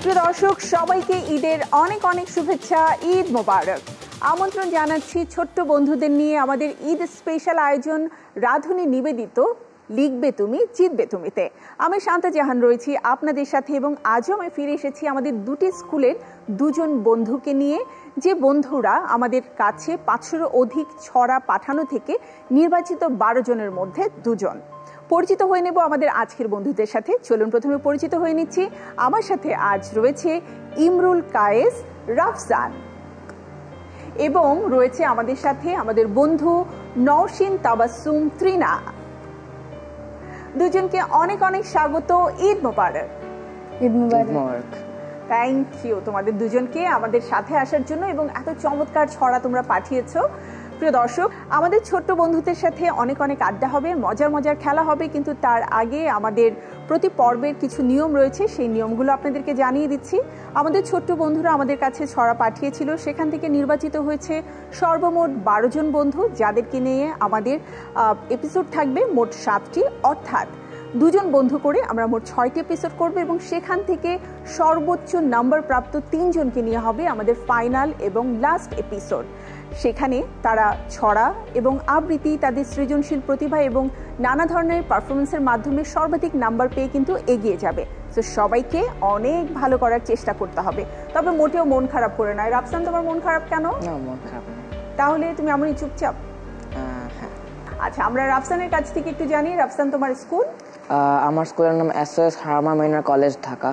প্রিয় দর্শক, সবাইকে ঈদের অনেক অনেক শুভেচ্ছা। ঈদ মোবারক। আমন্ত্রণ জানাচ্ছি ছোট্ট বন্ধুদের নিয়ে আমাদের ঈদ স্পেশাল আয়োজন রাধুনী নিবেদিত লিখবে তুমি জিতবে তুমিতে। আমি শান্তা জাহান রয়েছি আপনাদের সাথে এবং আজও আমি ফিরে এসেছি আমাদের দুটি স্কুলের দুজন বন্ধুকে নিয়ে, যে বন্ধুরা আমাদের কাছে 500-এরও অধিক ছড়া পাঠানো থেকে নির্বাচিত 12 জনের মধ্যে দুজন। পরিচিত হয়ে নেব আমাদের আজকের বন্ধুদের সাথে। চলুন প্রথমে পরিচিত হয়ে নিচ্ছি। আমার সাথে আজ রয়েছে ইমরুল কায়েস রাফসান এবং রয়েছে আমাদের সাথে আমাদের বন্ধু নওশিন তাবাসসুম ত্রিনা। দুজনকে অনেক অনেক স্বাগত। ঈদ মোবারক। ঈদ মোবারক। থ্যাংক ইউ তোমাদের দুজনকে আমাদের সাথে আসার জন্য এবং এত চমৎকার ছড়া তোমরা পাঠিয়েছো। প্রিয় দর্শক, আমাদের ছোট্ট বন্ধুদের সাথে অনেক অনেক আড্ডা হবে, মজার মজার খেলা হবে, কিন্তু তার আগে আমাদের প্রতি পর্বের কিছু নিয়ম রয়েছে, সেই নিয়মগুলো আপনাদেরকে জানিয়ে দিচ্ছি। আমাদের ছোট্ট বন্ধুরা আমাদের কাছে ছড়া পাঠিয়েছিল, সেখান থেকে নির্বাচিত হয়েছে সর্বমোট 12 জন বন্ধু, যাদেরকে নিয়ে আমাদের এপিসোড থাকবে মোট 7টি, অর্থাৎ 2 জন বন্ধু করে আমরা মোট 6টি এপিসোড করবো এবং সেখান থেকে সর্বোচ্চ নাম্বার প্রাপ্ত 3 জনকে নিয়ে হবে আমাদের ফাইনাল এবং লাস্ট এপিসোড। সেখানে তারা ছড়া এবং আবৃত্তি, তাদের সৃজনশীল প্রতিভা এবং নানা ধরনের পারফরমেন্সের মাধ্যমে সর্বাধিক নাম্বার পেয়ে কিন্তু এগিয়ে যাবে। তো সবাইকে অনেক ভালো করার চেষ্টা করতে হবে, তবে মোটেও মন খারাপ করে নয়। রাফসান, তোমার মন খারাপ কেন? না, মন খারাপ না। তাহলে তুমি এমনই চুপচাপ? হ্যাঁ। আচ্ছা, আমরা রাফসানের কাছ থেকে একটু জানি। রাফসান, তোমার স্কুল? আমার স্কুলের নাম এসএস হারমা মাইনর কলেজ, ঢাকা।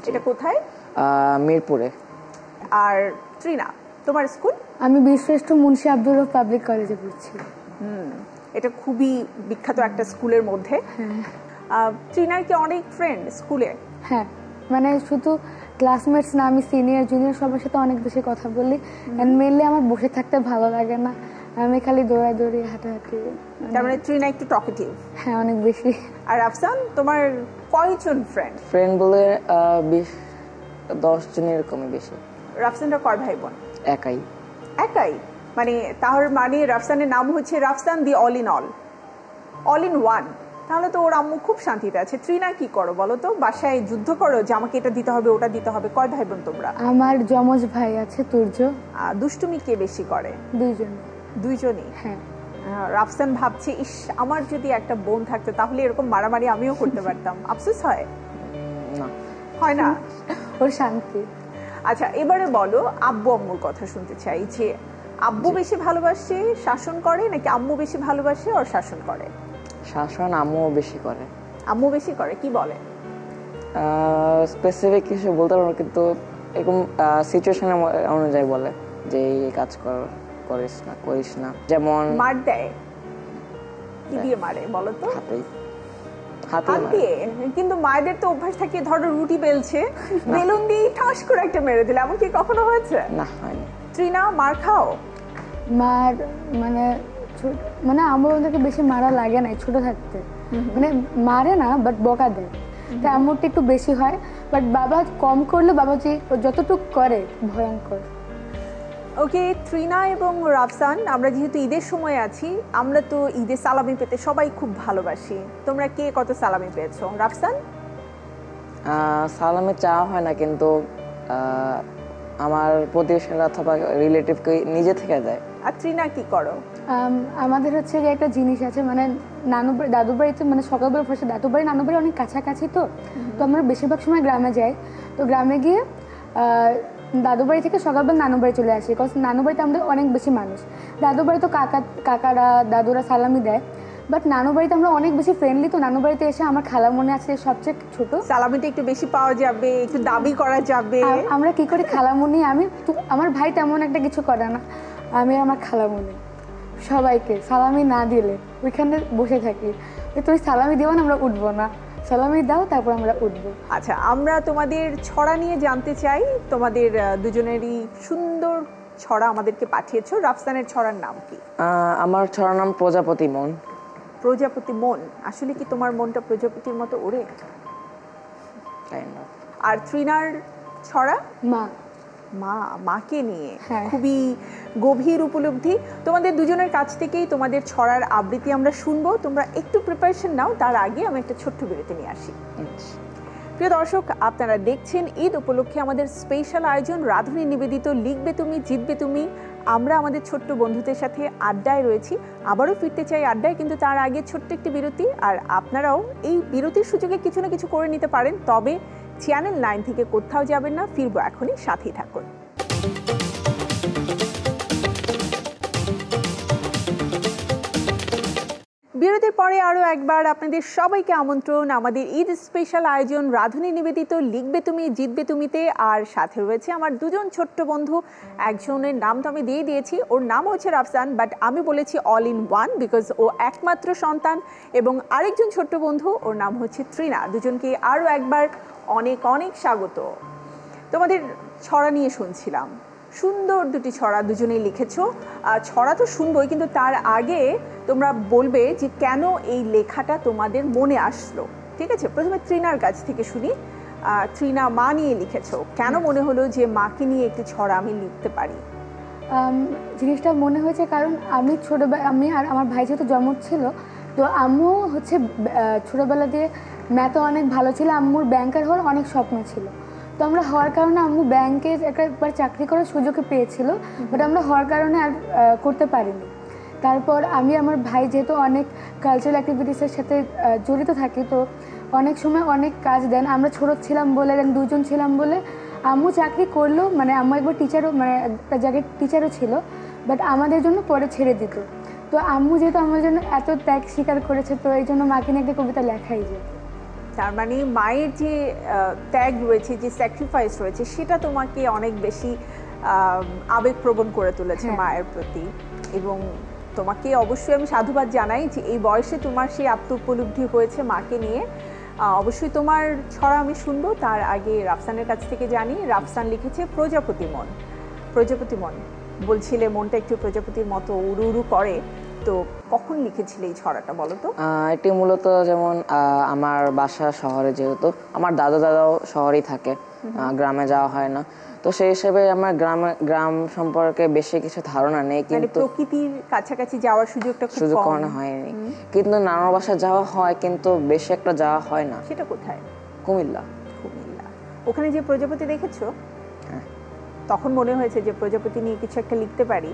এটা কোথায়? মিরপুরে। আর ত্রিনা, তোমার স্কুল? আমি বীরশ্রেষ্ঠ মুন্সি আব্দুর রব পাবলিক কলেজে পড়ছি। এটা খুবই বিখ্যাত একটা স্কুলের মধ্যে। ত্রিনার কি অনেক ফ্রেন্ড স্কুলে? হ্যাঁ, মানে শুধু ক্লাসমেটস না, আমি সিনিয়র জুনিয়র সবার সাথে অনেক বেশি কথা বলি। এন্ড মেইনলি আমার বসে থাকতে ভালো লাগে না, আমি খালি দৌড়াদৌড়ি হাঁটাহাঁটি। তার মানে ত্রিনা একটু টকেটিভ? হ্যাঁ, অনেক বেশি। আর আফসান, তোমার কয়জন ফ্রেন্ড? ফ্রেন্ড বলে 20-10 জন এরকমই বেশি। রাফসানরা কয় ভাই বোন? একাই। একাই? মানে তাহলে মানে রাফসানের নাম হচ্ছে Rafsan the all in one. তাহলে তো ওর আম্মু খুব শান্তিতে আছে। ত্রিনা, কি করো বলো তো? বাসায় যুদ্ধ করো যে আমাকে এটা দিতে হবে ওটা দিতে হবে? কয় ভাই বোন তোমরা? আমার যমজ ভাই আছে তুর্য। দুষ্টুমি কে বেশি করে? দুইজনই। হ্যাঁ। রাফসান ভাবছে, ইস, আমার যদি একটা বোন থাকতো তাহলে এরকম মারামারি আমিও করতে পারতাম। আফসোস হয় না? হয় না, ওর শান্তি। আচ্ছা, এবারে বলো, আব্বু আম্মুর কথা শুনতে চাই। যে আব্বু বেশি ভালোবাসে শাসন করে নাকি আম্মু বেশি ভালোবাসে আর শাসন করে? শাসন আম্মু বেশি করে। আম্মু বেশি করে? কি বলে? স্পেসিফিক কিছু বলতে পারবো, কিন্তু এরকম সিচুয়েশনের অনুযায়ী বলে যে এই কাজ করিস না। যেমন মার দেয়? কি দিয়ে মারে বলো তো? হাত দিয়ে। কিন্তু মায়েদের তো অভ্যাস থাকে, ধরো রুটি বেলছে, বেলুন দিয়ে ঠাস করে একটা মেরে দিলে, এমন কি কখনো হয়েছে? না, হয়নি। ত্রিনা, মার খাও? মার মানে আমার ওদেরকে বেশি মারা লাগে না ছোট থাকতে, মানে মারে না বাট বকা দেয়, তো এমনটা একটু বেশি হয়। বাট বাবা কম করলে বাবা যে যতটুকু করে ভয়ঙ্কর। ওকে ত্রিনা এবং রাফসান, আমরা যেহেতু ঈদের সময় আছি, আমরা তো ঈদের সালামি পেতে সবাই খুব ভালোবাসি। তোমরা কে কত সালামি পেয়েছো? রাফসান? সালামি চাওয়া হয় না, কিন্তু আমার প্রতিবেশীরা অথবা রিলেটিভকে নিজে থেকে দেয়। আর ত্রিনা, কি করো? আমাদের হচ্ছে যে একটা জিনিস আছে, মানে দাদু বাড়িতে, মানে সকালবেলা ফার্স্টে দাদু বাড়ি নানু বাড়ি অনেক কাছাকাছি, তো আমরা বেশিরভাগ সময় গ্রামে যাই। তো গ্রামে গিয়ে দাদু বাড়ি থেকে সকালবেলা নানু বাড়ি চলে আসি, বিকজ নানু বাড়িতে আমাদের অনেক বেশি মানুষ। দাদু বাড়ি তো কাকারা দাদুরা সালামি দেয়, বাট নানু বাড়িতে আমরা অনেক বেশি ফ্রেন্ডলি। তো নানু বাড়িতে এসে আমার খালা মনে আছে সবচেয়ে ছোট, সালামিটা একটু বেশি পাওয়া যাবে, একটু দাবি করা যাবে। আমরা কি করি, খালামণি আমার ভাই তেমন একটা কিছু করে না, আমি আমার খালামণি সবাইকে সালামি না দিলে ওইখানে বসে থাকি, তুই সালামি দিও না, আমরা উঠবো না, সালামি দাও তারপর আমরা উঠবো। আচ্ছা, আমরা তোমাদের ছড়া নিয়ে জানতে চাই। তোমাদের দুজনেরই সুন্দর ছড়া আমাদেরকে পাঠিয়েছো। রাফসানের ছড়ার নাম কি? আমার ছড়ার নাম প্রজাপতি মন। প্রজাপতি মন? আসলে কি তোমার মনটা প্রজাপতির মতো ওড়ে? আর ত্রিনার ছড়া? মাকে নিয়ে খুবই গভীর উপলব্ধি। তোমাদের দুজনের কাছ থেকেই তোমাদের ছড়ার আবৃত্তি আমরা শুনবো। তোমরা একটু প্রিপারেশন নাও, তার আগে আমি একটা ছোট্ট বিরতি নিয়ে আসি। প্রিয় দর্শক, আপনারা দেখছেন ঈদ উপলক্ষে আমাদের স্পেশাল আয়োজন রাঁধুনি নিবেদিত লিখবে তুমি জিতবে তুমি। আমরা আমাদের ছোট্ট বন্ধুদের সাথে আড্ডায় রয়েছি, আবারও ফিরতে চাই আড্ডায়, কিন্তু তার আগে ছোট্ট একটি বিরতি। আর আপনারাও এই বিরতির সুযোগে কিছু না কিছু করে নিতে পারেন, তবে চ্যানেল 9 থেকে কোথাও যাবেন না, ফিরবো এখনই, সাথেই থাকুন। বিরতির পরে আরও একবার আপনাদের সবাইকে আমন্ত্রণ আমাদের ঈদ স্পেশাল আয়োজন রাঁধুনি নিবেদিত লিখবে তুমি জিতবে তুমিতে। আর সাথে রয়েছে আমার দুজন ছোট্ট বন্ধু, একজনের নাম তো আমি দিয়ে দিয়েছি, ওর নাম হচ্ছে রাফসান, বাট আমি বলেছি অল ইন ওয়ান বিকজ ও একমাত্র সন্তান। এবং আরেকজন ছোট্ট বন্ধু, ওর নাম হচ্ছে তৃণা। দুজনকে আরও একবার অনেক অনেক স্বাগত। তোমাদের ছড়া নিয়ে শুনছিলাম, সুন্দর দুটি ছড়া দুজনেই লিখেছো। ছড়া তো শুনবই, কিন্তু তার আগে তোমরা বলবে যে কেন এই লেখাটা তোমাদের মনে আসলো। ঠিক আছে, প্রথমে তৃণার কাছ থেকে শুনি। তৃণা, মা নিয়ে লিখেছো, কেন মনে হলো যে মাকে নিয়ে একটি ছড়া আমি লিখতে পারি? জিনিসটা মনে হয়েছে কারণ আমি আর আমার ভাই যেহেতু জন্ম ছিল, তো আম্মু হচ্ছে ছোটোবেলা দিয়ে ম্যাথে অনেক ভালো ছিল, আম্মুর ব্যাংকার হওয়ার অনেক স্বপ্ন ছিল। তো আমরা হওয়ার কারণে আম্মু ব্যাংকে একবার চাকরি করার সুযোগে পেয়েছিল, বাট আমরা হওয়ার কারণে আর করতে পারিনি। তারপর আমি আমার ভাই যেহেতু অনেক কালচারাল অ্যাক্টিভিটিসের সাথে জড়িত থাকি, তো অনেক সময় অনেক কাজ দেন। আমরা ছোটো ছিলাম বলে, দুজন ছিলাম বলে আম্মু চাকরি করলো, মানে আম্মু একবার টিচারও, মানে একটা জায়গায় টিচারও ছিল, বাট আমাদের জন্য পরে ছেড়ে দিত। তো আম্মু যেহেতু আমার জন্য এত ত্যাগ স্বীকার করেছে, তো এই জন্য মাকে নিয়ে একটা কবিতা লেখাই যায়। তার মানে মায়ের যে ত্যাগ রয়েছে, যে স্যাক্রিফাইস রয়েছে, সেটা তোমাকে অনেক বেশি আবেগপ্রবণ করে তুলেছে মায়ের প্রতি। এবং তোমাকে অবশ্যই আমি সাধুবাদ জানাই যে এই বয়সে তোমার সেই আত্ম উপলব্ধি হয়েছে মাকে নিয়ে। অবশ্যই তোমার ছড়া আমি শুনবো, তার আগে রাফসানের কাছ থেকে জানি। রাফসান লিখেছে প্রজাপতি মন। প্রজাপতি মন বলছিলে, মনটা একটু প্রজাপতির মতো উড়ু উড়ু করে, তো কখন লিখেছিলে এই ছড়াটা বলো তো? এটি মূলত যেমন আমার বাসা শহরে, যেহেতু আমার দাদাও শহরেই থাকে, গ্রামে যাওয়া হয় না, তো সেই হিসেবে আমার গ্রাম সম্পর্কে বেশি কিছু ধারণা নেই। কিন্তু প্রকৃতির কাছাকাছি যাওয়ার সুযোগ কখনো হয়নি, কিন্তু নানার বাসা যাওয়া হয়, কিন্তু বেশি একটা যাওয়া হয় না। সেটা কোথায়? কুমিল্লা। ওখানে যে প্রজাপতি দেখেছো, তখন মনে হয়েছে যে প্রজাপতি নিয়ে কিছু একটা লিখতে পারি?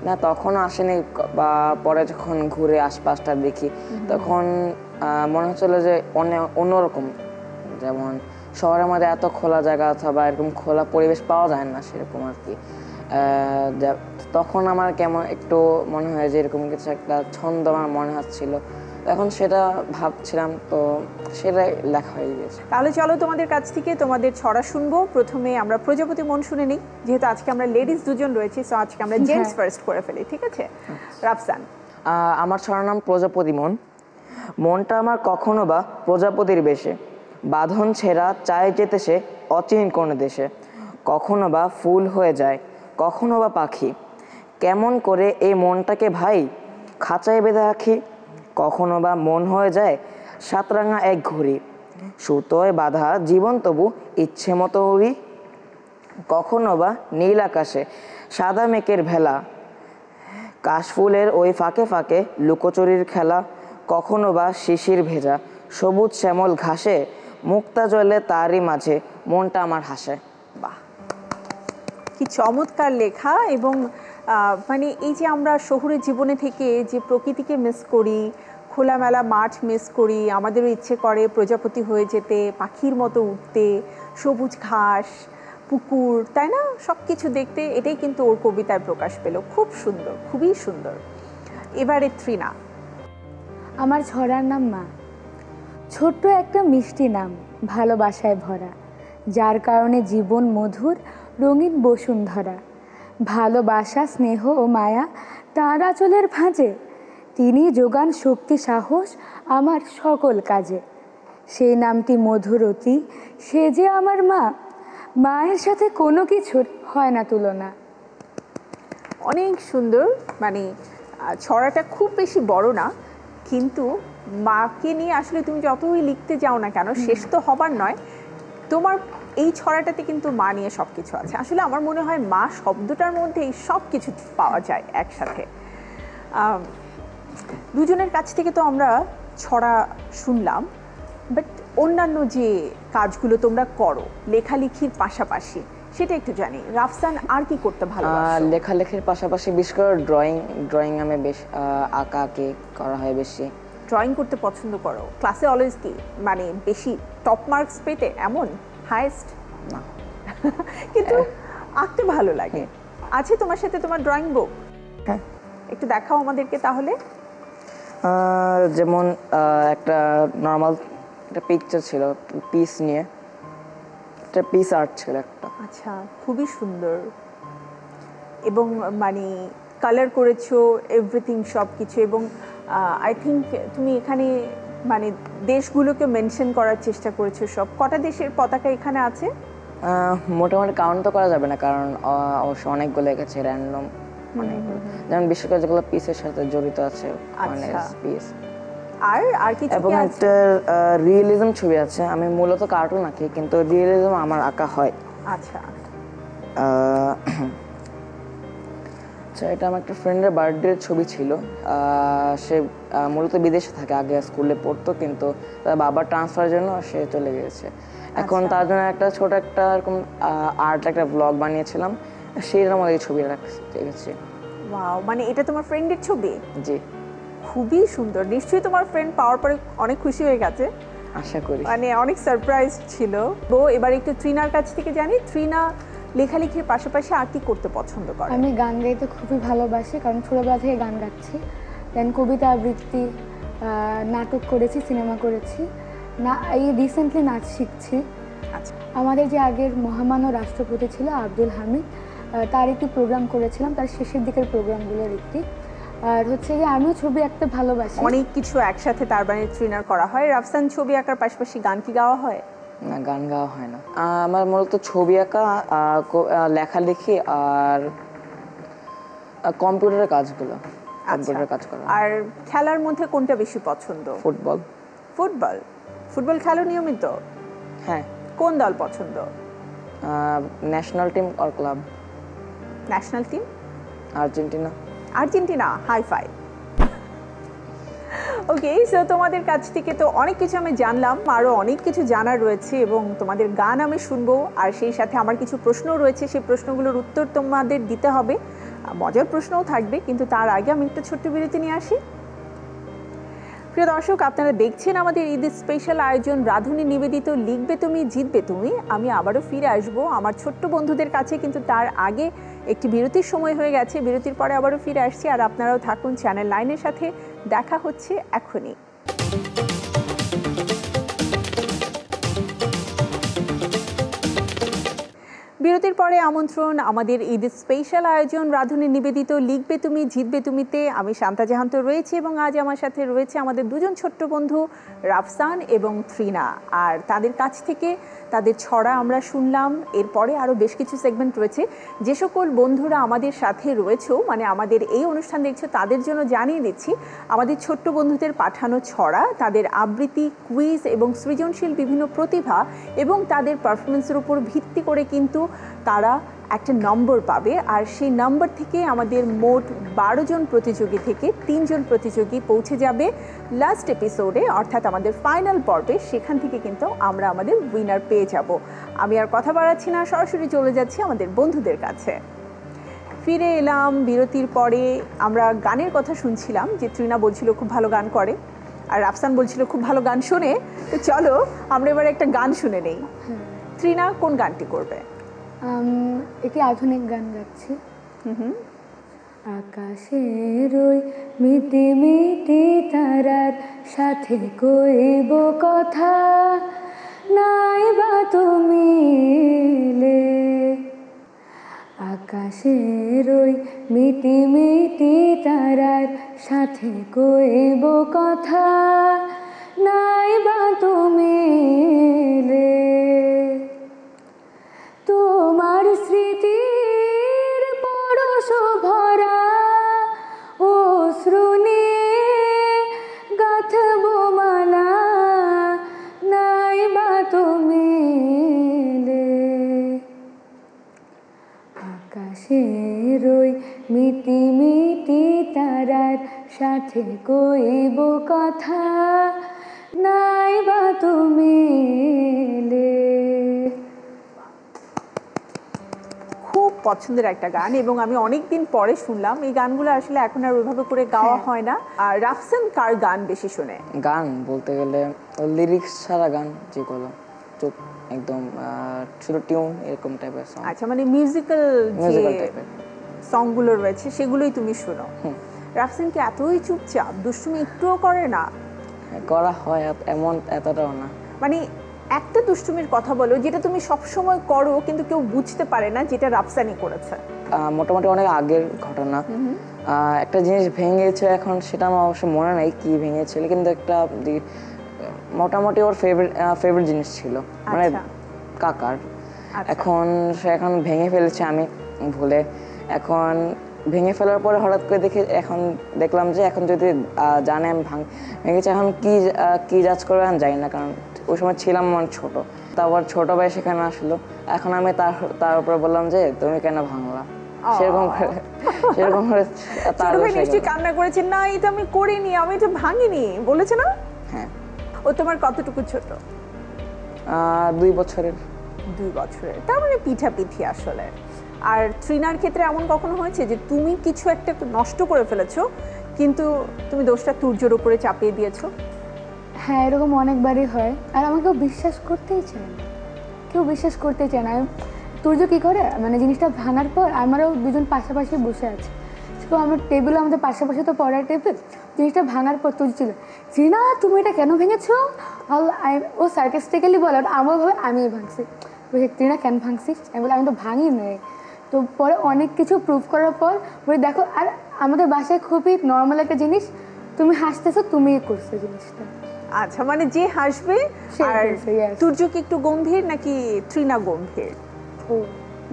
না, তখনও আসেনি, বা পরে যখন ঘুরে আশপাশটা দেখি তখন মনে হচ্ছিল যে অন্যরকম। যেমন শহরের মধ্যে এত খোলা জায়গা অথবা এরকম খোলা পরিবেশ পাওয়া যায় না, সেরকম আর কি। তখন আমার কেমন একটু মনে হয় যে এরকম কিছু একটা ছন্দ আমার মনে হচ্ছিল, এখন সেটা ভাবছিলাম, তো সেটাই লেখা হয়ে গেছে। তাহলে চলো তোমাদের কাছ থেকে তোমাদের ছড়া শুনবো। প্রথমে আমরা প্রজাপতি মন শুনে নিই, যেহেতু আজকে আমরা লেডিস দুজন রয়েছি, সো আজকে আমরা জেন্টস ফার্স্ট করে ফেলি, ঠিক আছে? রাফসান। আমার ছড়ার নাম প্রজাপতি মন। মনটা আমার কখনো বা প্রজাপতির বেশে, বাঁধন ছেঁড়া চায় যেতে সে অচিন কোন দেশে। কখনো বা ফুল হয়ে যায়, কখনো বা পাখি, কেমন করে এই মনটাকে ভাই খাঁচায় বেঁধে রাখি। কখনো বা মন হয়ে যায় সাতরাঙা এক ঘড়ি, সুতোয় বাঁধা জীবন তবু ইচ্ছে মতো উড়ি। কখনো বা নীল আকাশে সাদা মেঘের ভেলা, কাশফুলের ওই ফাঁকে ফাঁকে লুকোচুরির খেলা। কখনো বা শিশির ভেজা সবুজ শ্যামল ঘাসে, মুক্তা জলে তারই মাঝে মনটা আমার হাসে। বাহ, কি চমৎকার লেখা! এবং মানে এই যে আমরা শহুরে জীবনে থেকে যে প্রকৃতিকে মিস করি, খোলামেলা মাঠ মিস করি, আমাদেরও ইচ্ছে করে প্রজাপতি হয়ে যেতে, পাখির মতো উঠতে, সবুজ ঘাস, পুকুর, তাই না, সব কিছু দেখতে। এটাই কিন্তু ওর কবিতায় প্রকাশ পেল। খুব সুন্দর, খুবই সুন্দর। এবারে তৃণা। আমার ছড়ার নাম মা। ছোট্ট একটা মিষ্টি নাম, ভালোবাসায় ভরা, যার কারণে জীবন মধুর, রঙিন বসুন্ধরা। ভালোবাসা, স্নেহ ও মায়া তার আঁচলের ভাঁজে, তিনি যোগান শক্তি সাহস আমার সকল কাজে। সেই নামটি মধুরতী, সে যে আমার মা, মায়ের সাথে কোনো কিছুর হয় না তুলনা। অনেক সুন্দর। মানে ছড়াটা খুব বেশি বড় না, কিন্তু মাকে নিয়ে আসলে তুমি যতই লিখতে যাও না কেন, শেষ তো হবার নয়। তোমার এই ছড়াটাতে কিন্তু মা নিয়ে সব কিছু আছে। আসলে আমার মনে হয় মা শব্দটার মধ্যেই সব কিছু পাওয়া যায় একসাথে। দুজনের কাছ থেকে তো আমরা ছড়া শুনলাম, বাট অন্যান্য যে কাজগুলো তোমরা করো লেখালেখির পাশাপাশি সেটা একটু জানি। রাফসান আর কি করতে ভালোবাসো? লেখালেখির পাশাপাশি বিশেষ করে ড্রয়িং আমি বেশ আঁকাআঁকি করা হয় বেশি। ড্রয়িং করতে পছন্দ করো? ক্লাসে অলওয়েজ কি মানে বেশি টপ মার্কস পেতে এমন হাইয়েস্ট না, কিন্তু আঁকতে ভালো লাগে। আছে তোমার সাথে তোমার ড্রয়িং বুক? হ্যাঁ, একটু দেখাও আমাদেরকে তাহলে। যেমন একটা নর্মাল একটা পিকচার ছিল, পিস নিয়ে একটা পিস আর্ট ছিল একটা। আচ্ছা, খুবই সুন্দর। এবং মানে কালার করেছো এভরিথিং সব কিছু। এবং আই থিঙ্ক তুমি এখানে মানে দেশগুলোকে মেনশন করার চেষ্টা করেছো। সব কটা দেশের পতাকা এখানে আছে? মোটামুটি কাউন্ট তো করা যাবে না, কারণ অবশ্য অনেকগুলো গেছে র্যান্ডম অনেকগুলো, যেমন বিশেষ করে যেগুলো পিসের সাথে জড়িত আছে মানে পিস। আর কিছু এবং একটা রিয়েলিজম ছবি আছে। আমি মূলত কার্টুন আঁকি, কিন্তু রিয়েলিজম আমার আঁকা হয়। আচ্ছা, আচ্ছা, এটা আমার একটা ফ্রেন্ডের বার্থডের ছবি ছিল। সে মূলত বিদেশে থাকে, আগে স্কুলে পড়তো, কিন্তু তার বাবার ট্রান্সফারের জন্য সে চলে গিয়েছে। এখন তার জন্য একটা ছোট একটা এরকম আর্ট একটা ব্লগ বানিয়েছিলাম, সেইটার মধ্যে এই ছবিটা রেখেছি। ওয়াও, মানে এটা তোমার ফ্রেন্ডের ছবি? জি। খুবই সুন্দর। নিশ্চয়ই তোমার ফ্রেন্ড পাওয়ার পরে অনেক খুশি হয়ে গেছে, আশা করি। মানে অনেক সারপ্রাইজ ছিল। তো এবার একটু তৃণার কাছ থেকে জানি, তৃণা লেখালেখির পাশাপাশি আর কি করতে পছন্দ করে? আমি গান গাইতে খুবই ভালোবাসি, কারণ ছোটোবেলা থেকে গান গাচ্ছি। দেন কবিতা আবৃত্তি, নাটক করেছি, সিনেমা করেছি, না এই রিসেন্টলি নাচ শিখছি। আচ্ছা, আমাদের যে আগের মহামান্য রাষ্ট্রপতি ছিল আব্দুল হামিদ, তার একটি প্রোগ্রাম করেছিলাম, তার শেষের দিকের প্রোগ্রামগুলোর একটি। আর হচ্ছে যে আমিও ছবি আঁকতে ভালোবাসি। অনেক কিছু একসাথে তার মানে তৃণার করা হয়। রাফসান ছবি আঁকার পাশাপাশি গান কি গাওয়া হয়? না, গান গাওয়া হয় না। আমার মূলত ছবি আঁকা, লেখালেখি আর কম্পিউটারের কাজগুলো, কম্পিউটারের কাজ করা। আর খেলার মধ্যে কোনটা বেশি পছন্দ? ফুটবল। ফুটবল? ফুটবল খেলো নিয়মিত? হ্যাঁ। কোন দল পছন্দ? National team or club? National team. Argentina. Argentina, high five. Okay, so তোমাদের কাছ থেকে তো অনেক কিছু আমি জানলাম, আরও অনেক কিছু জানার রয়েছে, এবং তোমাদের গান আমি শুনবো, আর সেই সাথে আমার কিছু প্রশ্নও রয়েছে, সেই প্রশ্নগুলোর উত্তর তোমাদের দিতে হবে। মজার প্রশ্নও থাকবে, কিন্তু তার আগে আমি একটা ছোট্ট বিরতি নিয়ে আসি। প্রিয় দর্শক, আপনারা দেখছেন আমাদের ঈদের স্পেশাল আয়োজন রাঁধুনি নিবেদিত লিখবে তুমি জিতবে তুমি। আমি আবারও ফিরে আসবো আমার ছোট্ট বন্ধুদের কাছে, কিন্তু তার আগে একটি বিরতির সময় হয়ে গেছে। বিরতির পরে আবারও ফিরে আসছি, আর আপনারাও থাকুন চ্যানেল 9-এর সাথে। দেখা হচ্ছে এখনই। বিরতির পরে আমন্ত্রণ আমাদের ঈদের স্পেশাল আয়োজন রাঁধুনি নিবেদিত লিখবে তুমি জিতবে তুমিতে। আমি শান্তা জাহান তো রয়েছি, এবং আজ আমার সাথে রয়েছে আমাদের দুজন ছোট্ট বন্ধু রাফসান এবং তৃণা। আর তাদের কাছ থেকে তাদের ছড়া আমরা শুনলাম। এরপরে আরও বেশ কিছু সেগমেন্ট রয়েছে। যে সকল বন্ধুরা আমাদের সাথে রয়েছে, মানে আমাদের এই অনুষ্ঠান দেখছো, তাদের জন্য জানিয়ে দিচ্ছি, আমাদের ছোট্ট বন্ধুদের পাঠানো ছড়া, তাদের আবৃত্তি, কুইজ এবং সৃজনশীল বিভিন্ন প্রতিভা এবং তাদের পারফরমেন্সের উপর ভিত্তি করে কিন্তু তারা একটা নম্বর পাবে। আর সেই নম্বর থেকে আমাদের মোট 12 জন প্রতিযোগী থেকে 3 জন প্রতিযোগী পৌঁছে যাবে লাস্ট এপিসোডে, অর্থাৎ আমাদের ফাইনাল পর্বে। সেখান থেকে কিন্তু আমরা আমাদের উইনার পেয়ে যাব। আমি আর কথা বাড়াচ্ছি না, সরাসরি চলে যাচ্ছি আমাদের বন্ধুদের কাছে। ফিরে এলাম বিরতির পরে। আমরা গানের কথা শুনছিলাম, যে তৃণা বলছিল খুব ভালো গান করে, আর রাফসান বলছিল খুব ভালো গান শোনে। তো চলো আমরা এবার একটা গান শুনে নেই। তৃণা কোন গানটি করবে? একটি আধুনিক গান গাচ্ছি। আকাশের ওই মিটি মিটি তারার সাথে কইব কথা, নাই বা তুমি এলে। আকাশের ওই মিটি মিটি তারার সাথে কইব কথা, নাই বা তুমি এলে। তোমার স্মৃতির পরশ ভরা অশ্রু নিয়ে গাঁথব মালা, নাই বা তুমি এলে। আকাশের ওই মিটি মিটি তারার সাথে কইব কথা, নাই বা তুমি এলে। খুব পছন্দের একটা গান এবং আমি অনেকদিন পরে শুনলাম। এই গানগুলো আসলে এখন আর ওইভাবে করে গাওয়া হয় না। আর রাফসান কার গান বেশি শোনে? গান বলতে গেলে লিরিক্স ছাড়া গান যেগুলো চুপ একদম শুধু টিউন এরকম টাইপের সং। আচ্ছা, মানে মিউজিক্যাল যে টাইপের সংগুলো রয়েছে সেগুলোই তুমি শোনো। রাফসান কি এতই চুপচাপ, দুষ্টুমি একটুও করে না? করা হয়, এমন এতটাও না। মানে একটা দুষ্টুমির কথা বলো যেটা তুমি সবসময় করো কিন্তু কেউ বুঝতে পারে না, যেটা রাফসানই করেছে। মোটামুটি অনেক আগের ঘটনা। একটা জিনিস ভেঙেছে, এখন সেটা আমার অবশ্য মনে নেই কি ভেঙেছিল, কিন্তু একটা মোটামুটি ওর ফেভারিট জিনিস ছিল, মানে কাকার। এখন ভেঙে ফেলেছে আমি ভুলে। এখন ভেঙে ফেলার পরে হঠাৎ করে এখন দেখলাম যে এখন যদি জানে আমি ভেঙেছি, এখন কি জাজ করবে আমি জানি না, কারণ ওই সময় ছিলাম আমার ছোট। তারপর ছোট ভাই সেখানে আসলো, এখন আমি তার উপরে বললাম যে তুমি কেন ভাঙলা, সেরকম নিশ্চয়ই কান্না করেছে, না এটা আমি করিনি, আমি এটা ভাঙিনি বলেছে না? হ্যাঁ। ও তোমার কতটুকু ছোট? 2 বছরের। 2 বছরের, তার মানে পিঠাপিঠি আসলে। আর ট্রিনার ক্ষেত্রে এমন কখনো হয়েছে যে তুমি কিছু একটা নষ্ট করে ফেলেছো কিন্তু তুমি দোষটা তুর্যর উপরে চাপিয়ে দিয়েছো? হ্যাঁ, এরকম অনেকবারই হয়। আর আমাকে কেউ বিশ্বাস করতেই চায় না, কেউ বিশ্বাস করতেই চায় না। তুর্য কী করে, মানে জিনিসটা ভাঙার পর আমরাও দুজন পাশাপাশি বসে আছি, তো আমার টেবিল, আমাদের পাশাপাশি তো পড়ার টেবিল। জিনিসটা ভাঙার পর তুর্য ছিল, রিনা তুমি এটা কেন ভেঙেছো? ও সার্কাস্টিক্যালি বলে, আমার ভাবে আমি ভাঙছি। বলছি রিনা কেন ভাঙছিস? আমি বলি আমি তো ভাঙি নয়। তো পরে অনেক কিছু প্রুভ করার পর বলি দেখো, আর আমাদের বাসায় খুবই নর্মাল একটা জিনিস, তুমি হাসতেছো, তুমিই করছো জিনিসটা। আচ্ছা, মানে যে হাসবে। আর তুর্য কি একটু গম্ভীর নাকি ট্রিনা গম্ভীর? ও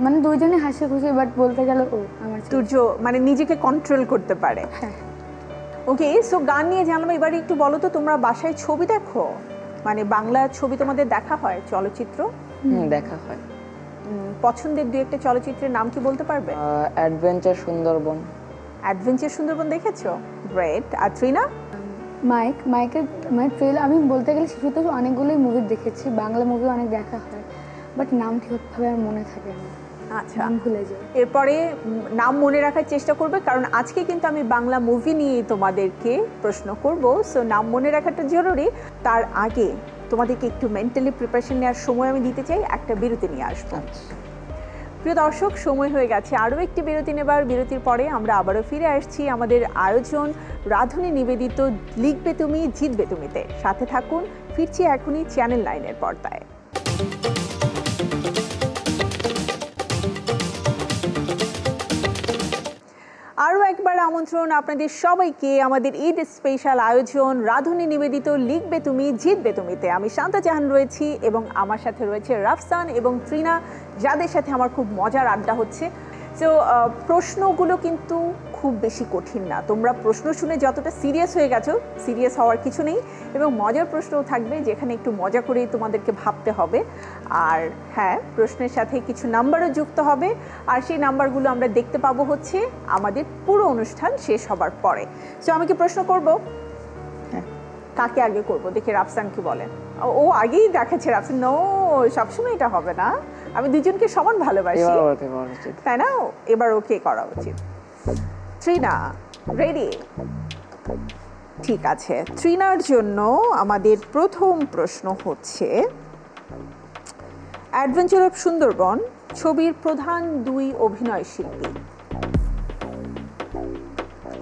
মানে দুইজনে হাসি খুশি, বাট বলতে গেল ও আমার তুর্য মানে নিজেকে কন্ট্রোল করতে পারে। ওকে, সো গান নিয়ে জানলাম। এবারে একটু বলো তো, তোমরা বাসায় ছবি দেখো? মানে বাংলা ছবি তোমাদের দেখা হয়, চলচ্চিত্র দেখা হয়। পছন্দের 2-1টা চলচ্চিত্রের নাম কি বলতে পারবে? অ্যাডভেঞ্চার সুন্দরবন। অ্যাডভেঞ্চার সুন্দরবন দেখেছো? গ্রেট। আর ট্রিনা? মাইকের মানে ট্রেলার আমি বলতে গেলে শিশুতে অনেকগুলোই মুভি দেখেছি, বাংলা মুভি অনেক দেখা হয়, বাট নাম ঠিকভাবে আর মনে থাকে না। আচ্ছা, নাম ভুলে যাই। এরপরে নাম মনে রাখার চেষ্টা করবে, কারণ আজকে কিন্তু আমি বাংলা মুভি নিয়ে তোমাদেরকে প্রশ্ন করব। সো নাম মনে রাখাটা জরুরি। তার আগে তোমাদেরকে একটু মেন্টালি প্রিপারেশন নেওয়ার সময় আমি দিতে চাই, একটা বিরতি নিয়ে আসবো। প্রিয় দর্শক, সময় হয়ে গেছে আরও একটি বিরতি নেবার। বিরতির পরে আমরা আবারও ফিরে আসছি আমাদের আয়োজন রাধুনী নিবেদিত লিখবে তুমি জিতবে তুমিতে। সাথে থাকুন, ফিরছি এখনই চ্যানেল 9-এর পর্দায়। আরও একবার আমন্ত্রণ আপনাদের সবাইকে আমাদের ঈদ স্পেশাল আয়োজন রাধুনী নিবেদিত লিখবে তুমি জিতবে তুমিতে। আমি শান্তা জাহান রয়েছি এবং আমার সাথে রয়েছে রাফসান এবং ট্রিনা, যাদের সাথে আমার খুব মজার আড্ডা হচ্ছে। সো প্রশ্নগুলো কিন্তু খুব বেশি কঠিন না। তোমরা প্রশ্ন শুনে যতটা সিরিয়াস হয়ে গেছো, সিরিয়াস হওয়ার কিছু নেই, এবং মজার প্রশ্নও থাকবে যেখানে একটু মজা করেই তোমাদেরকে ভাবতে হবে। আর হ্যাঁ, প্রশ্নের সাথে কিছু নাম্বারও যুক্ত হবে, আর সেই নাম্বারগুলো আমরা দেখতে পাবো হচ্ছে আমাদের পুরো অনুষ্ঠান শেষ হবার পরে। সো আমি কি প্রশ্ন করব? হ্যাঁ। কাকে আগে করব দেখি রাফসান কি বলেন। ও আগেই দেখাচ্ছে রাফসান। নো, সবসময় এটা হবে না, আমি দুজনকে সমান ভালোবাসি, তাই না? এবার ওকে করা উচিত। ট্রিনা রেডি? ঠিক আছে, ট্রিনার জন্য আমাদের প্রথম প্রশ্ন হচ্ছে, অ্যাডভেঞ্চার অফ সুন্দরবন ছবির প্রধান 2 অভিনয় শিল্পী।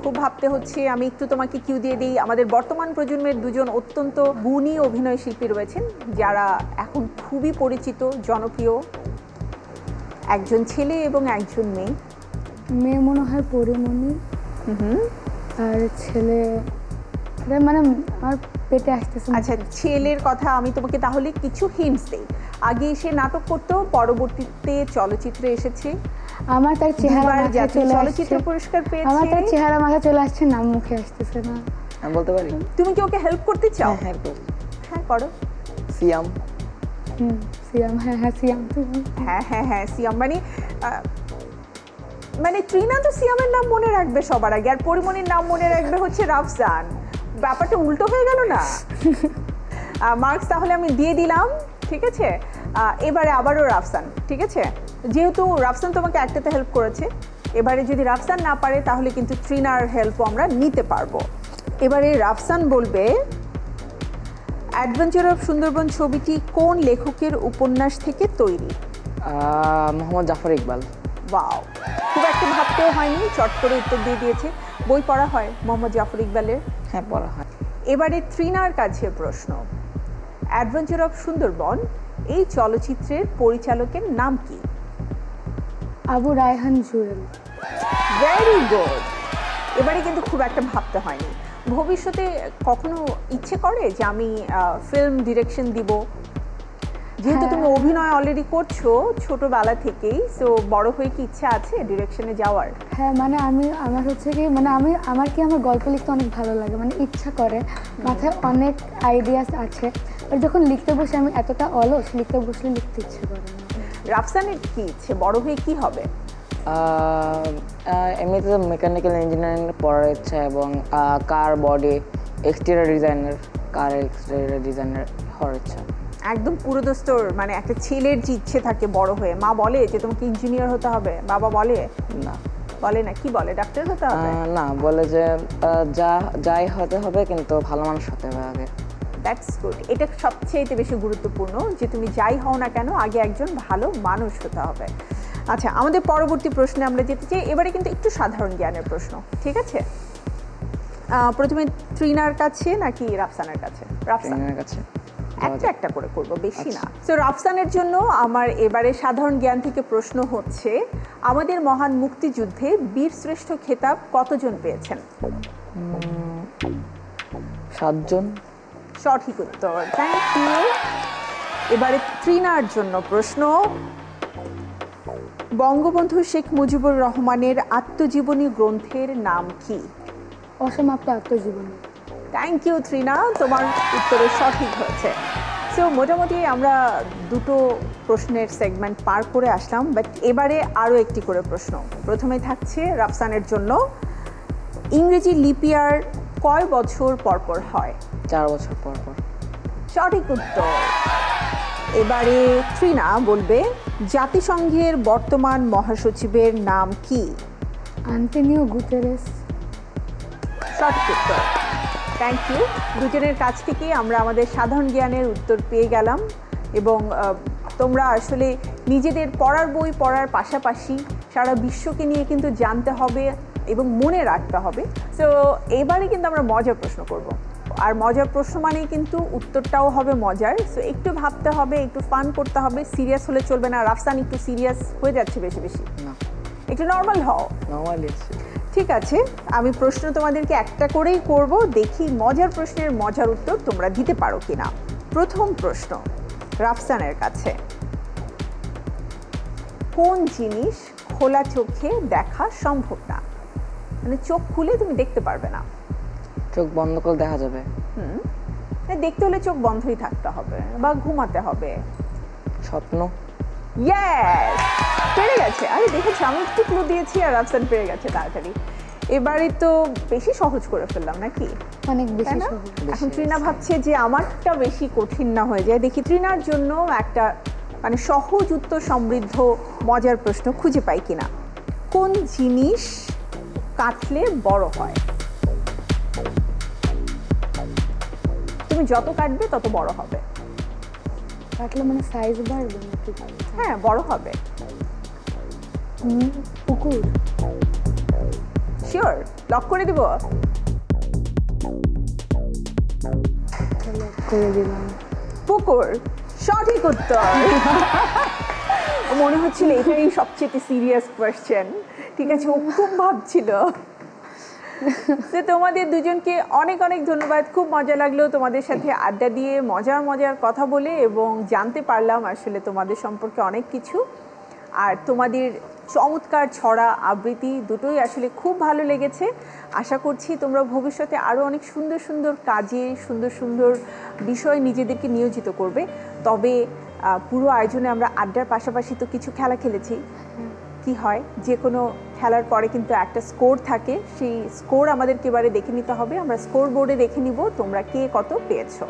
খুব ভাবতে হচ্ছে, আমি একটু তোমাকে কিউ দিয়ে দিই। আমাদের বর্তমান প্রজন্মের 2জন অত্যন্ত গুণী অভিনয় শিল্পী রয়েছেন যারা এখন খুবই পরিচিত, জনপ্রিয়। একজন ছেলে এবং একজন মেয়ে। মেয়ে মনে হয় পরিমণি, আর ছেলে মানে আমার পেটে আসতেছে। আচ্ছা, ছেলের কথা আমি তোমাকে তাহলে কিছু হিন্টস দেই। আগে এসে নাটক করতো, পরবর্তীতে চলচ্চিত্রে এসেছে। আমার তার চেহারা মাথায় চলে আসছে, চলচ্চিত্র পুরস্কার পেয়েছে। আমার তার চেহারা মাথায় চলে আসছে, নাম মুখে আসতেছে না। আমি বলতে পারি? তুমি কি ওকে হেল্প করতে চাও? হ্যাঁ, হ্যাঁ করো। সিয়াম। সিয়াম, হ্যাঁ সিয়াম। হ্যাঁ সিয়াম। মানে ট্রিনা তো সিয়ামের নাম মনে রাখবে সবার আগে, আর পরিমণির নাম মনে রাখবে হচ্ছে রাফসান। ব্যাপারটা উল্টো হয়ে গেল না? মার্কস তাহলে আমি দিয়ে দিলাম, ঠিক আছে। এবারে আবারও রাফসান, ঠিক আছে। যেহেতু রাফসান তোমাকে একটাতে হেল্প করেছে, এবারে যদি রাফসান না পারে তাহলে কিন্তু ট্রিনার হেল্পও আমরা নিতে পারবো। এবারে রাফসান বলবে অ্যাডভেঞ্চার অফ সুন্দরবন ছবিটি কোন লেখকের উপন্যাস থেকে তৈরি? মোহাম্মদ জাফর ইকবাল। ওয়াও, খুব একটা ভাবতেও হয়নি, চট করে উত্তর দিয়ে দিয়েছে। বই পড়া হয় মোহাম্মদ জাফর ইকবালের? হ্যাঁ, পড়া হয়। এবারে ট্রিনার কাছে প্রশ্ন, অ্যাডভেঞ্চার অফ সুন্দরবন এই চলচ্চিত্রের পরিচালকের নাম কি? আবু রায়হান জুয়েল। Very good. এবারে কিন্তু খুব একটা ভাবতে হয়নি। ভবিষ্যতে কখনো ইচ্ছে করে যে আমি ফিল্ম ডিরেকশন দিব? যেহেতু তুমি অভিনয় অলরেডি করছো ছোটবেলা থেকেই, সো বড় হয়ে কি ইচ্ছা আছে ডিরেকশনে যাওয়ার? হ্যাঁ, মানে আমার হচ্ছে কি, মানে আমার গল্প লিখতে অনেক ভালো লাগে, মানে ইচ্ছা করে, মাথায় অনেক আইডিয়াস আছে, আর যখন লিখতে বসে আমি এতটা অলস, লিখতে বসলে লিখতে ইচ্ছে করে না। রাফসানের কি ইচ্ছে, বড় হয়ে কি হবে? এমনিতে মেকানিক্যাল ইঞ্জিনিয়ারিং পড়ার ইচ্ছা এবং কার বডি এক্সটেরিয়র ডিজাইনার, কার এক্সটেরিয়র ডিজাইনার হওয়ার ইচ্ছা। একদম পুরোদস্তর, মানে একটা ছেলের যে ইচ্ছে থাকে বড় হয়ে, মা বলে যে তোমাকে ইঞ্জিনিয়ার হতে হবে, বাবা বলে না, বলে না, কি বলে ডাক্তার হতে হবে? না, বলে যে যাই হতে হবে কিন্তু ভালো মানুষ হতে হবে আগে। That's good. এটা সবচেয়ে বেশি গুরুত্বপূর্ণ যে তুমি যাই হও না কেন আগে একজন ভালো মানুষ হতে হবে। আচ্ছা, আমাদের পরবর্তী প্রশ্নে আমরা যেতে চাই। এবারে কিন্তু একটু সাধারণ জ্ঞানের প্রশ্ন, ঠিক আছে। প্রথমে ট্রিনার কাছে নাকি রাফসানের কাছে? রাফসানের কাছে। একটা করে করব, বেশি না। তো রাফসানের জন্য আমার এবারে সাধারণ জ্ঞান থেকে প্রশ্ন হচ্ছে, আমাদের মহান মুক্তিযুদ্ধে বীর শ্রেষ্ঠ খেতাব কতজন পেয়েছেন? 7 জন। সঠিক উত্তর, থ্যাংক ইউ। এবারে ট্রিনার জন্য প্রশ্ন, বঙ্গবন্ধু শেখ মুজিবুর রহমানের আত্মজীবনী গ্রন্থের নাম কি? অসমাপ্ত আত্মজীবনী। থ্যাংক ইউ ট্রিনা, তোমার উত্তরে সঠিক হয়েছে। সো মোটামুটি আমরা দুটো প্রশ্নের সেগমেন্ট পার করে আসলাম, বাট এবারে আরও একটি করে প্রশ্ন। প্রথমে থাকছে রাফসানের জন্য, ইংরেজি লিপিয়ার কয় বছর পরপর হয়? 4 বছর পর পর। সঠিক উত্তর। এবারে ট্রিনা বলবে জাতিসংঘের বর্তমান মহাসচিবের নাম কি? Antonio Guterres. সঠিক উত্তর, থ্যাংক ইউ। দুজনের কাছ থেকে আমরা আমাদের সাধারণ জ্ঞানের উত্তর পেয়ে গেলাম, এবং তোমরা আসলে নিজেদের পড়ার বই পড়ার পাশাপাশি সারা বিশ্বকে নিয়ে কিন্তু জানতে হবে এবং মনে রাখতে হবে। সো এবারে কিন্তু আমরা মজার প্রশ্ন করব, আর মজার প্রশ্ন মানেই কিন্তু উত্তরটাও হবে মজার। সো একটু ভাবতে হবে, একটু ফান করতে হবে, সিরিয়াস হলে চলবে না। রাফসান একটু সিরিয়াস হয়ে যাচ্ছে বেশি বেশি, না, একটু নর্মাল হও। নরমালি আছে। ঠিক আছে, আমি প্রশ্ন তোমাদেরকে একটা করেই করব, দেখি মজার প্রশ্নের মজার উত্তর তোমরা দিতে পারো কিনা। প্রথম প্রশ্ন রাফসানের কাছে, কোন জিনিস খোলা চোখে দেখা সম্ভব না? মানে চোখ খুলে তুমি দেখতে পারবে না। চোখ বন্ধ করে দেখা যাবে। দেখতে হলে চোখ বন্ধই থাকতে হবে বা ঘুমাতে হবে। স্বপ্ন। ইয়েস, পেরে গেছে। আরে দেখেছি, আমি একটু ক্লু দিয়েছি আর রাফসান পেরে গেছে তাড়াতাড়ি। এবারে তো বেশি সহজ করে ফেললাম নাকি? অনেক বেশি তাই না? সহজ। এখন ট্রিনা ভাবছে যে আমারটা বেশি কঠিন না হয়ে যায়। দেখি ট্রিনার জন্য একটা মানে সহজ উত্তর সমৃদ্ধ মজার প্রশ্ন খুঁজে পাই কিনা। কোন জিনিস কাটলে বড় হয়? তুমি যত কাটবে তত বড় হবে। কাটলে মানে সাইজ বাড়বে নাকি? হ্যাঁ, বড় হবে। পুকুর। শিওর, লক করে দিব? করে দিলাম। পুকুর, সঠিক উত্তর। মনে হচ্ছিল এটাই সবচেয়ে সিরিয়াস কোয়েশ্চেন। ঠিক আছে, ও খুব ভাবছিল। তো তোমাদের দুজনকে অনেক অনেক ধন্যবাদ। খুব মজা লাগলো তোমাদের সাথে আড্ডা দিয়ে, মজার মজার কথা বলে, এবং জানতে পারলাম আসলে তোমাদের সম্পর্কে অনেক কিছু। আর তোমাদের চমৎকার ছড়া আবৃত্তি দুটোই আসলে খুব ভালো লেগেছে। আশা করছি তোমরা ভবিষ্যতে আরও অনেক সুন্দর সুন্দর কাজে, সুন্দর সুন্দর বিষয় নিজেদেরকে নিয়োজিত করবে। তবে পুরো আয়োজনে আমরা আড্ডার পাশাপাশি তো কিছু খেলা খেলেছি। কি হয়, যে কোনো খেলার পরে কিন্তু একটা স্কোর থাকে, সেই স্কোর আমাদেরকে এবারে দেখে নিতে হবে। আমরা স্কোর বোর্ডে দেখে নিব তোমরা কে কত পেয়েছো।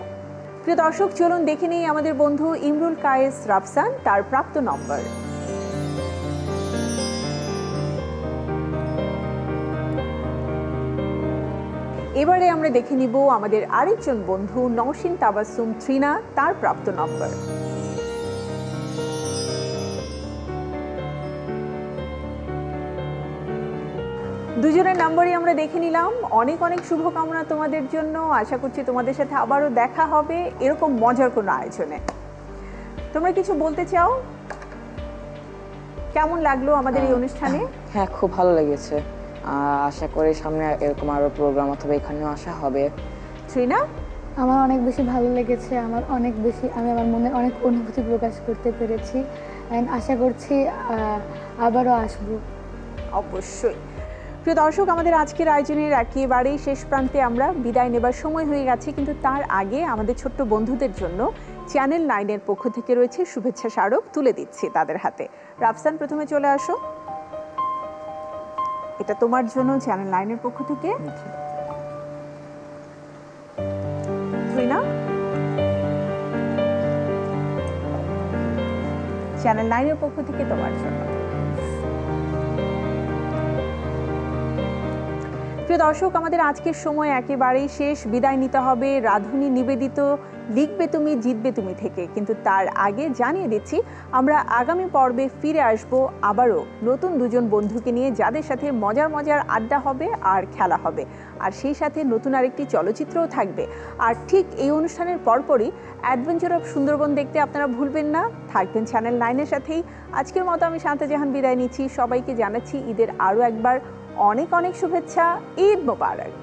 প্রিয় দর্শক, চলুন দেখে নিই আমাদের বন্ধু ইমরুল কায়েস রাফসান তার প্রাপ্ত নম্বর। এবারে আমরা দেখে নিব আমাদের আরেকজন বন্ধু নওশিন তাবাসসুম ত্রিনা তার প্রাপ্ত নম্বর। দুজনের নাম্বারই আমরা দেখে নিলাম। অনেক অনেক শুভকামনা তোমাদের জন্য। আশা করছি তোমাদের সাথে আবারও দেখা হবে এরকম মজার কোনো আয়োজনে। তোমরা কিছু বলতে চাও? কেমন লাগলো আমাদের এই অনুষ্ঠানে? হ্যাঁ, খুব ভালো লেগেছে। আশা করি সামনে এরকম আরো প্রোগ্রাম অথবা এখানেও আসা হবে। ত্রিনা? আমার অনেক বেশি ভালো লেগেছে, আমি আমার মনে অনেক অনুভূতি প্রকাশ করতে পেরেছি। অ্যান্ড আশা করছি আবারও আসবো। অবশ্যই। প্রিয় দর্শক, আমাদের আজকের আয়োজনের একেবারেই শেষ প্রান্তে আমরা বিদায় নেবার সময় হয়ে গেছে, কিন্তু তার আগে আমাদের ছোট্ট বন্ধুদের জন্য চ্যানেল 9-এর পক্ষ থেকে রয়েছে শুভেচ্ছা স্মারক তুলে দিচ্ছি তাদের হাতে। রাফসান, প্রথমে চলে আসো। এটা তোমার জন্য চ্যানেল 9-এর পক্ষ থেকে। ত্রিনা? চ্যানেল 9-এর পক্ষ থেকে তোমার জন্য। প্রিয় দর্শক, আমাদের আজকের সময় একেবারেই শেষ। বিদায় নিতে হবে রাধুনী নিবেদিত লিখবে তুমি জিতবে তুমি থেকে, কিন্তু তার আগে জানিয়ে দিচ্ছি আমরা আগামী পর্বে ফিরে আসব আবারও নতুন দুজন বন্ধুকে নিয়ে, যাদের সাথে মজার মজার আড্ডা হবে আর খেলা হবে, আর সেই সাথে নতুন আরেকটি চলচ্চিত্রও থাকবে। আর ঠিক এই অনুষ্ঠানের পরপরই অ্যাডভেঞ্চার অফ সুন্দরবন দেখতে আপনারা ভুলবেন না। থাকবেন চ্যানেল 9-এর সাথেই। আজকের মতো আমি শান্তা জাহান বিদায় নিচ্ছি। সবাইকে জানাচ্ছি ঈদের আরও একবার অনেক অনেক শুভেচ্ছা। ঈদ মোবারক।